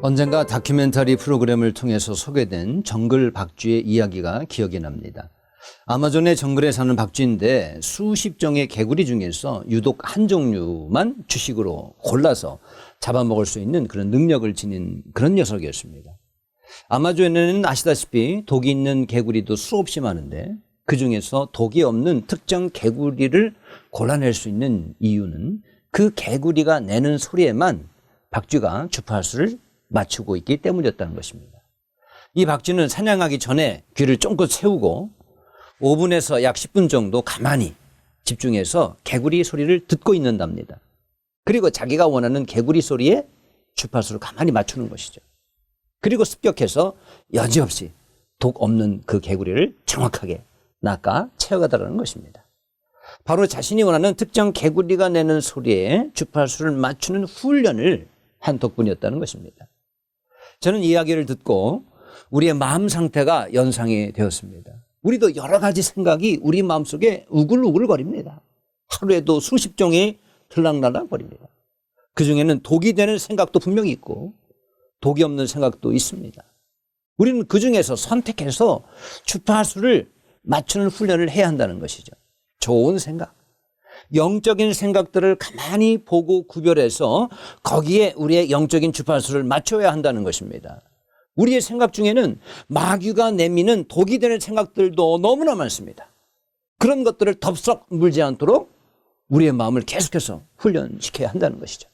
언젠가 다큐멘터리 프로그램을 통해서 소개된 정글 박쥐의 이야기가 기억이 납니다. 아마존의 정글에 사는 박쥐인데 수십 종의 개구리 중에서 유독 한 종류만 주식으로 골라서 잡아먹을 수 있는 그런 능력을 지닌 그런 녀석이었습니다. 아마존에는 아시다시피 독이 있는 개구리도 수없이 많은데 그 중에서 독이 없는 특정 개구리를 골라낼 수 있는 이유는 그 개구리가 내는 소리에만 박쥐가 주파수를 맞추고 있기 때문이었다는 것입니다. 이 박쥐는 사냥하기 전에 귀를 쫑긋 세우고 5분에서 약 10분 정도 가만히 집중해서 개구리 소리를 듣고 있는답니다. 그리고 자기가 원하는 개구리 소리에 주파수를 가만히 맞추는 것이죠. 그리고 습격해서 여지없이 독 없는 그 개구리를 정확하게 낚아 채워가더라는 것입니다. 바로 자신이 원하는 특정 개구리가 내는 소리에 주파수를 맞추는 훈련을 한 덕분이었다는 것입니다. 저는 이야기를 듣고 우리의 마음 상태가 연상이 되었습니다. 우리도 여러 가지 생각이 우리 마음속에 우글우글거립니다. 하루에도 수십 종이 들락날락거립니다. 그중에는 독이 되는 생각도 분명히 있고 독이 없는 생각도 있습니다. 우리는 그중에서 선택해서 주파수를 맞추는 훈련을 해야 한다는 것이죠. 좋은 생각, 영적인 생각들을 가만히 보고 구별해서 거기에 우리의 영적인 주파수를 맞춰야 한다는 것입니다. 우리의 생각 중에는 마귀가 내미는 독이 되는 생각들도 너무나 많습니다. 그런 것들을 덥석 물지 않도록 우리의 마음을 계속해서 훈련시켜야 한다는 것이죠.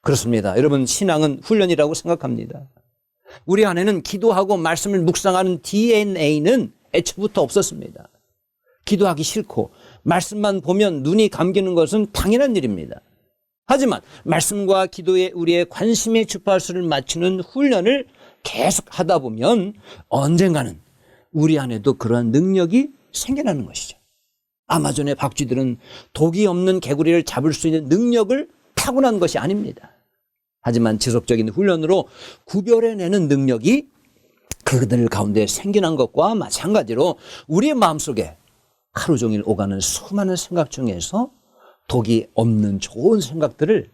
그렇습니다. 여러분, 신앙은 훈련이라고 생각합니다. 우리 안에는 기도하고 말씀을 묵상하는 DNA는 애초부터 없었습니다. 기도하기 싫고 말씀만 보면 눈이 감기는 것은 당연한 일입니다. 하지만 말씀과 기도에 우리의 관심의 주파수를 맞추는 훈련을 계속 하다 보면 언젠가는 우리 안에도 그러한 능력이 생겨나는 것이죠. 아마존의 박쥐들은 독이 없는 개구리를 잡을 수 있는 능력을 타고난 것이 아닙니다. 하지만 지속적인 훈련으로 구별해내는 능력이 그들 가운데 생겨난 것과 마찬가지로 우리의 마음속에 하루 종일 오가는 수많은 생각 중에서 독이 없는 좋은 생각들을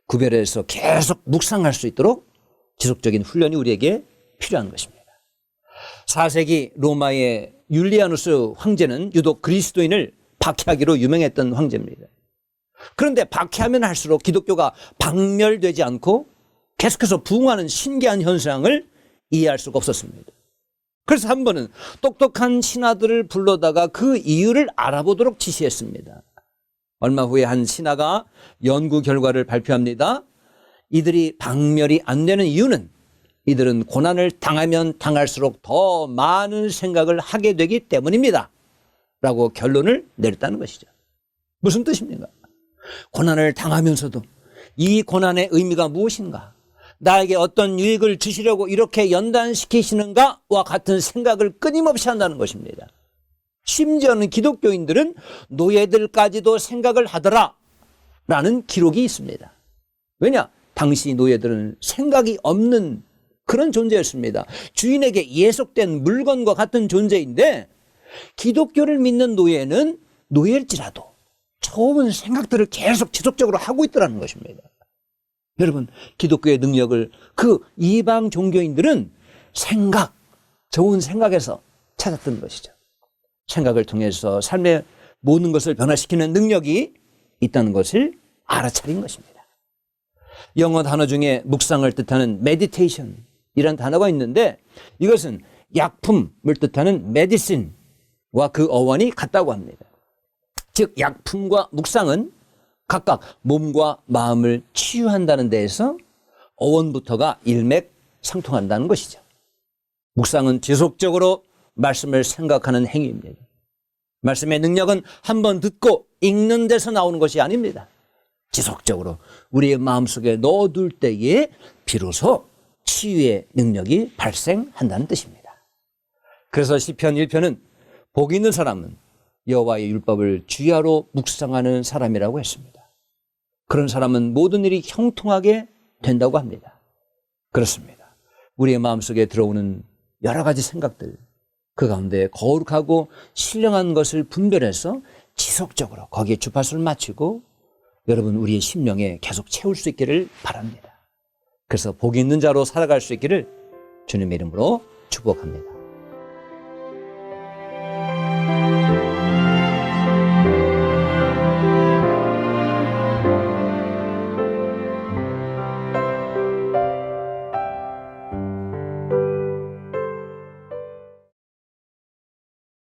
구별해서 계속 묵상할 수 있도록 지속적인 훈련이 우리에게 필요한 것입니다. 4세기 로마의 율리아누스 황제는 유독 그리스도인을 박해하기로 유명했던 황제입니다. 그런데 박해하면 할수록 기독교가 박멸되지 않고 계속해서 부흥하는 신기한 현상을 이해할 수가 없었습니다. 그래서 한 번은 똑똑한 신하들을 불러다가 그 이유를 알아보도록 지시했습니다. 얼마 후에 한 신하가 연구 결과를 발표합니다. 이들이 박멸이 안 되는 이유는 이들은 고난을 당하면 당할수록 더 많은 생각을 하게 되기 때문입니다. 라고 결론을 내렸다는 것이죠. 무슨 뜻입니까? 고난을 당하면서도 이 고난의 의미가 무엇인가? 나에게 어떤 유익을 주시려고 이렇게 연단시키시는가와 같은 생각을 끊임없이 한다는 것입니다. 심지어는 기독교인들은 노예들까지도 생각을 하더라 라는 기록이 있습니다. 왜냐? 당시 노예들은 생각이 없는 그런 존재였습니다. 주인에게 예속된 물건과 같은 존재인데 기독교를 믿는 노예는 노예일지라도 좋은 생각들을 계속 지속적으로 하고 있더라는 것입니다. 여러분, 기독교의 능력을 그 이방 종교인들은 생각, 좋은 생각에서 찾았던 것이죠. 생각을 통해서 삶의 모든 것을 변화시키는 능력이 있다는 것을 알아차린 것입니다. 영어 단어 중에 묵상을 뜻하는 meditation이라는 단어가 있는데 이것은 약품을 뜻하는 medicine와 그 어원이 같다고 합니다. 즉 약품과 묵상은 각각 몸과 마음을 치유한다는 데에서 어원부터가 일맥상통한다는 것이죠. 묵상은 지속적으로 말씀을 생각하는 행위입니다. 말씀의 능력은 한번 듣고 읽는 데서 나오는 것이 아닙니다. 지속적으로 우리의 마음속에 넣어둘 때에 비로소 치유의 능력이 발생한다는 뜻입니다. 그래서 시편 1편은 복 있는 사람은 여호와의 율법을 주야로 묵상하는 사람이라고 했습니다. 그런 사람은 모든 일이 형통하게 된다고 합니다. 그렇습니다. 우리의 마음속에 들어오는 여러 가지 생각들, 그 가운데 거룩하고 신령한 것을 분별해서 지속적으로 거기에 주파수를 맞추고 여러분 우리의 심령에 계속 채울 수 있기를 바랍니다. 그래서 복 있는 자로 살아갈 수 있기를 주님의 이름으로 축복합니다.